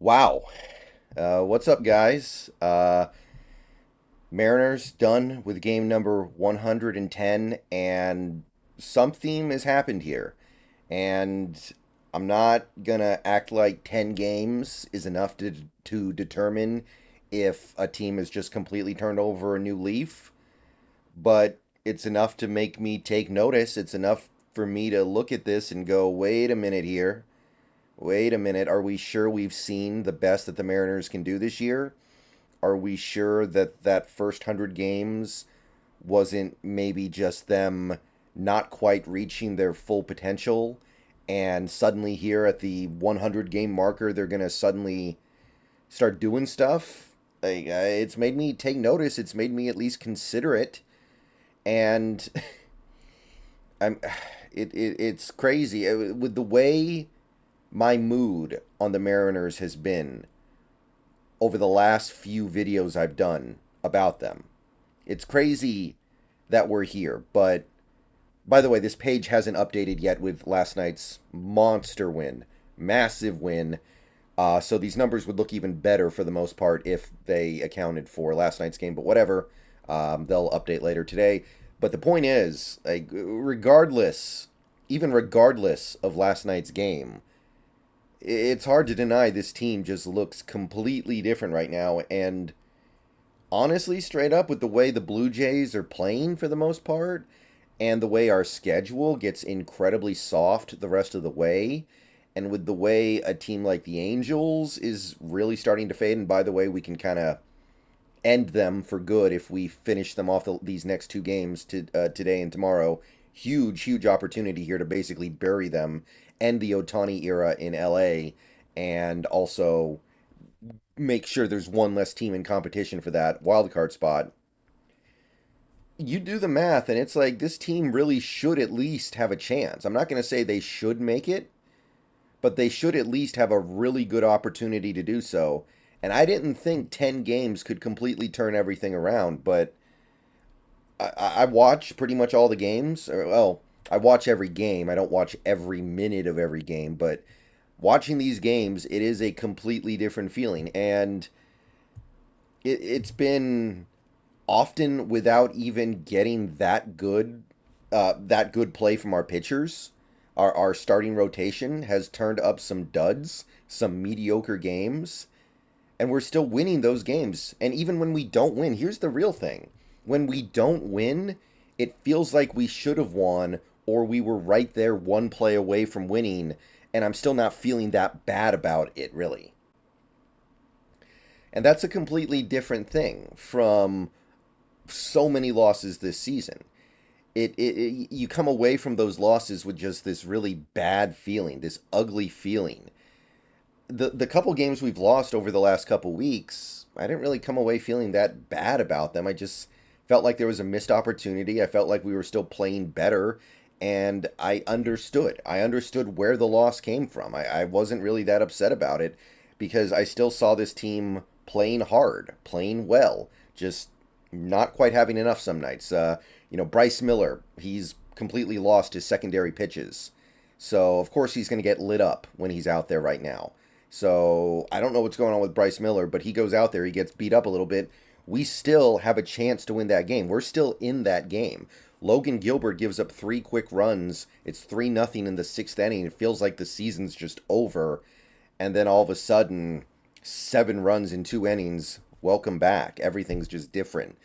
Wow. What's up, guys? Mariners done with game number 110, and something has happened here. And I'm not gonna act like 10 games is enough to determine if a team has just completely turned over a new leaf, but it's enough to make me take notice. It's enough for me to look at this and go, wait a minute here. Wait a minute. Are we sure we've seen the best that the Mariners can do this year? Are we sure that that first 100 games wasn't maybe just them not quite reaching their full potential, and suddenly here at the 100 game marker they're going to suddenly start doing stuff? Like, it's made me take notice. It's made me at least consider it. And I'm it's crazy. With the way my mood on the Mariners has been over the last few videos I've done about them. It's crazy that we're here, but by the way, this page hasn't updated yet with last night's monster win, massive win. So these numbers would look even better for the most part if they accounted for last night's game, but whatever. They'll update later today. But the point is, like, regardless, even regardless of last night's game, it's hard to deny this team just looks completely different right now. And honestly, straight up, with the way the Blue Jays are playing for the most part, and the way our schedule gets incredibly soft the rest of the way, and with the way a team like the Angels is really starting to fade, and by the way, we can kind of end them for good if we finish them off these next two games today and tomorrow. Huge opportunity here to basically bury them, end the Otani era in LA, and also make sure there's one less team in competition for that wild card spot. You do the math, and it's like this team really should at least have a chance. I'm not going to say they should make it, but they should at least have a really good opportunity to do so. And I didn't think 10 games could completely turn everything around, but I watch pretty much all the games. Well, I watch every game. I don't watch every minute of every game, but watching these games, it is a completely different feeling. And it's been often without even getting that good play from our pitchers. Our starting rotation has turned up some duds, some mediocre games, and we're still winning those games. And even when we don't win, here's the real thing. When we don't win, it feels like we should have won, or we were right there one play away from winning, and I'm still not feeling that bad about it, really. And that's a completely different thing from so many losses this season. You come away from those losses with just this really bad feeling, this ugly feeling. The couple games we've lost over the last couple weeks, I didn't really come away feeling that bad about them. I just felt like there was a missed opportunity. I felt like we were still playing better, and I understood. I understood where the loss came from. I wasn't really that upset about it because I still saw this team playing hard, playing well, just not quite having enough some nights. Bryce Miller, he's completely lost his secondary pitches. So, of course, he's going to get lit up when he's out there right now. So, I don't know what's going on with Bryce Miller, but he goes out there, he gets beat up a little bit. We still have a chance to win that game. We're still in that game. Logan Gilbert gives up three quick runs. It's 3-0 in the sixth inning. It feels like the season's just over. And then all of a sudden, 7 runs in 2 innings. Welcome back. Everything's just different.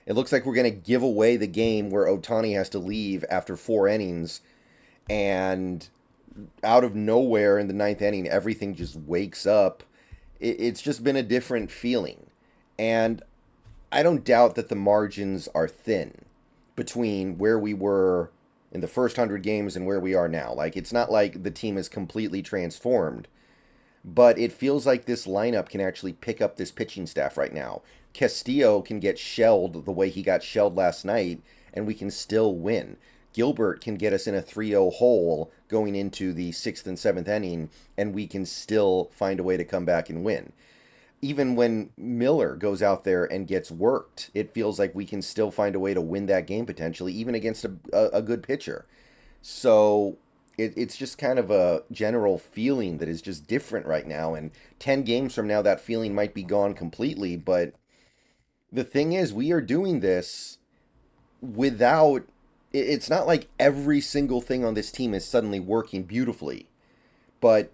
It looks like we're going to give away the game where Otani has to leave after 4 innings. And out of nowhere in the ninth inning, everything just wakes up. It's just been a different feeling. And I don't doubt that the margins are thin between where we were in the first 100 games and where we are now. Like, it's not like the team is completely transformed, but it feels like this lineup can actually pick up this pitching staff right now. Castillo can get shelled the way he got shelled last night, and we can still win. Gilbert can get us in a 3-0 hole going into the sixth and seventh inning, and we can still find a way to come back and win. Even when Miller goes out there and gets worked, it feels like we can still find a way to win that game potentially, even against a good pitcher. So it's just kind of a general feeling that is just different right now. And 10 games from now, that feeling might be gone completely. But the thing is, we are doing this without. It's not like every single thing on this team is suddenly working beautifully. But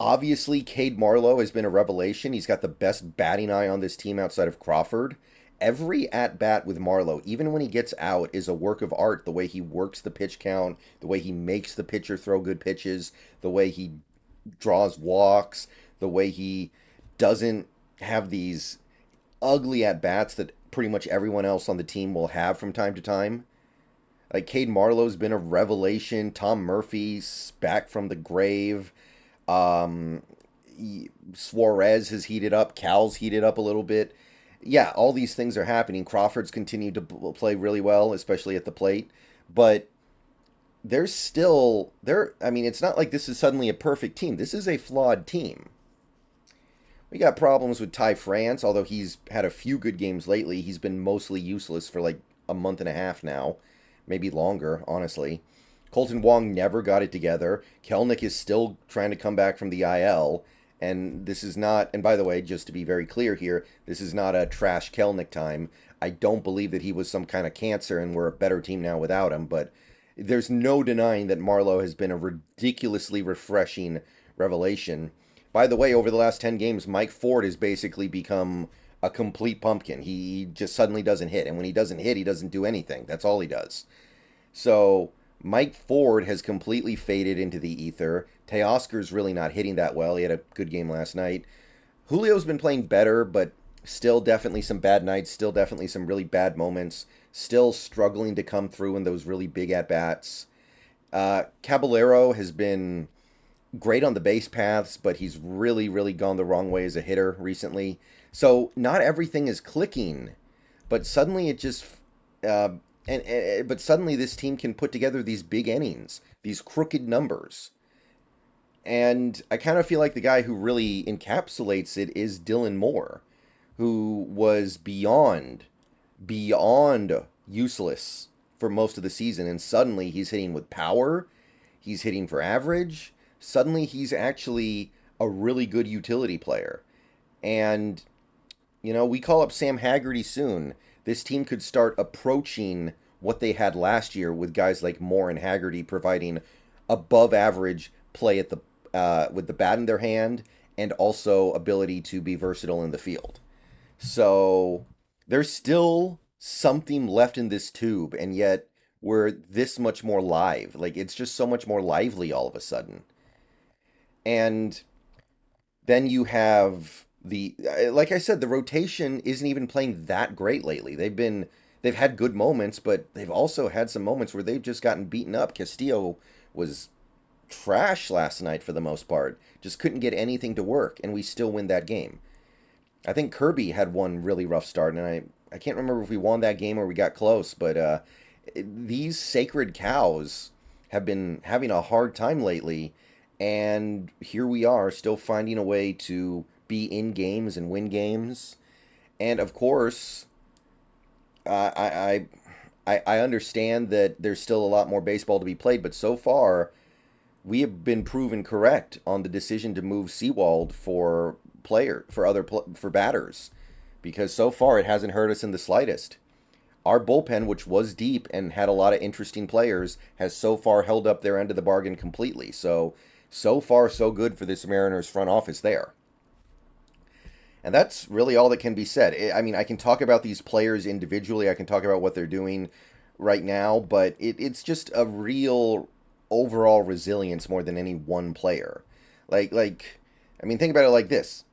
obviously, Cade Marlowe has been a revelation. He's got the best batting eye on this team outside of Crawford. Every at bat with Marlowe, even when he gets out, is a work of art. The way he works the pitch count, the way he makes the pitcher throw good pitches, the way he draws walks, the way he doesn't have these ugly at bats that pretty much everyone else on the team will have from time to time. Like Cade Marlowe's been a revelation. Tom Murphy's back from the grave. Um, Suarez has heated up. Cal's heated up a little bit. Yeah, all these things are happening. Crawford's continued to play really well, especially at the plate. But there's still there. I mean, it's not like this is suddenly a perfect team. This is a flawed team. We got problems with Ty France, although he's had a few good games lately. He's been mostly useless for like a month and a half now, maybe longer, honestly. Colton Wong never got it together. Kelnick is still trying to come back from the IL. And this is not, and by the way, just to be very clear here, this is not a trash Kelnick time. I don't believe that he was some kind of cancer and we're a better team now without him, but there's no denying that Marlowe has been a ridiculously refreshing revelation. By the way, over the last 10 games, Mike Ford has basically become a complete pumpkin. He just suddenly doesn't hit. And when he doesn't hit, he doesn't do anything. That's all he does. So Mike Ford has completely faded into the ether. Teoscar's really not hitting that well. He had a good game last night. Julio's been playing better, but still definitely some bad nights, still definitely some really bad moments, still struggling to come through in those really big at-bats. Caballero has been great on the base paths, but he's really, really gone the wrong way as a hitter recently. So not everything is clicking, but suddenly it just uh, but suddenly this team can put together these big innings, these crooked numbers. And I kind of feel like the guy who really encapsulates it is Dylan Moore, who was beyond useless for most of the season. And suddenly he's hitting with power, he's hitting for average. Suddenly he's actually a really good utility player. And, we call up Sam Haggerty soon. This team could start approaching what they had last year with guys like Moore and Haggerty providing above average play at the with the bat in their hand and also ability to be versatile in the field. So there's still something left in this tube, and yet we're this much more live. Like it's just so much more lively all of a sudden. And then you have like I said, the rotation isn't even playing that great lately. They've had good moments, but they've also had some moments where they've just gotten beaten up. Castillo was trash last night for the most part. Just couldn't get anything to work, and we still win that game. I think Kirby had one really rough start, and I can't remember if we won that game or we got close, but these sacred cows have been having a hard time lately, and here we are still finding a way to be in games and win games. And of course, I understand that there's still a lot more baseball to be played, but so far we have been proven correct on the decision to move Seawald for batters, because so far it hasn't hurt us in the slightest. Our bullpen, which was deep and had a lot of interesting players, has so far held up their end of the bargain completely. So far so good for this Mariners front office there. And that's really all that can be said. I mean, I can talk about these players individually. I can talk about what they're doing right now, but it's just a real overall resilience more than any one player. I mean, think about it like this.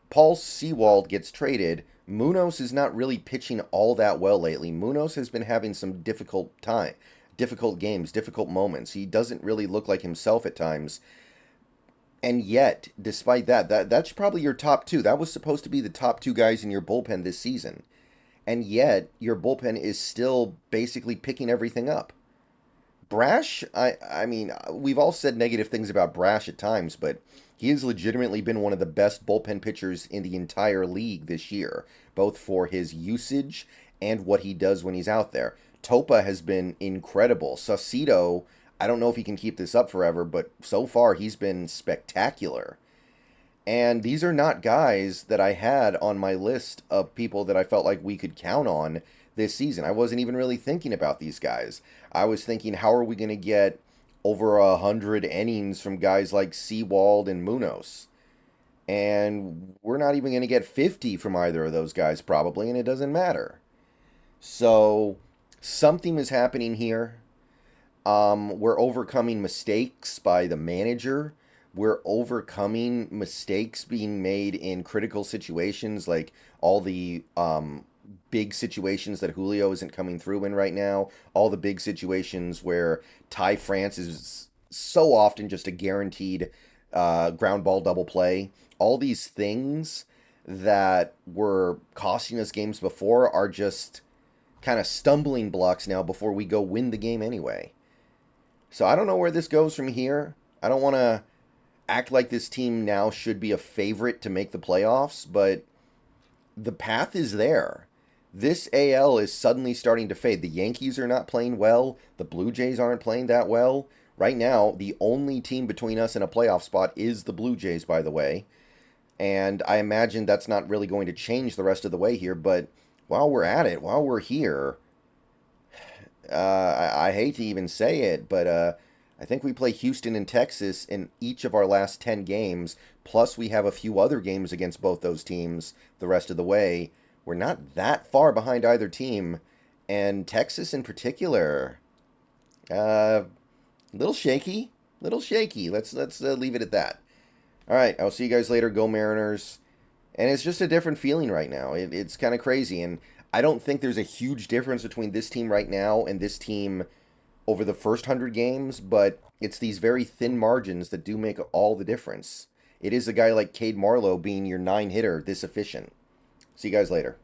Paul Sewald gets traded. Munoz is not really pitching all that well lately. Munoz has been having some difficult games, difficult moments. He doesn't really look like himself at times. And yet, despite that's probably your top two. That was supposed to be the top two guys in your bullpen this season. And yet, your bullpen is still basically picking everything up. Brash, I mean, we've all said negative things about Brash at times, but he has legitimately been one of the best bullpen pitchers in the entire league this year, both for his usage and what he does when he's out there. Topa has been incredible. Saucedo, I don't know if he can keep this up forever, but so far he's been spectacular. And these are not guys that I had on my list of people that I felt like we could count on this season. I wasn't even really thinking about these guys. I was thinking, how are we going to get over 100 innings from guys like Seawald and Munoz? And we're not even going to get 50 from either of those guys, probably, and it doesn't matter. So, something is happening here. We're overcoming mistakes by the manager. We're overcoming mistakes being made in critical situations, like all the big situations that Julio isn't coming through in right now. All the big situations where Ty France is so often just a guaranteed ground ball double play. All these things that were costing us games before are just kind of stumbling blocks now before we go win the game anyway. So I don't know where this goes from here. I don't want to act like this team now should be a favorite to make the playoffs, but the path is there. This AL is suddenly starting to fade. The Yankees are not playing well. The Blue Jays aren't playing that well. Right now, the only team between us and a playoff spot is the Blue Jays, by the way. And I imagine that's not really going to change the rest of the way here, but while we're at it, while we're here, I hate to even say it, but I think we play Houston and Texas in each of our last 10 games. Plus, we have a few other games against both those teams the rest of the way. We're not that far behind either team. And Texas in particular, little shaky. Little shaky. Let's leave it at that. All right, I'll see you guys later. Go Mariners. And it's just a different feeling right now. It's kind of crazy. And I don't think there's a huge difference between this team right now and this team over the first 100 games, but it's these very thin margins that do make all the difference. It is a guy like Cade Marlowe being your 9 hitter this efficient. See you guys later.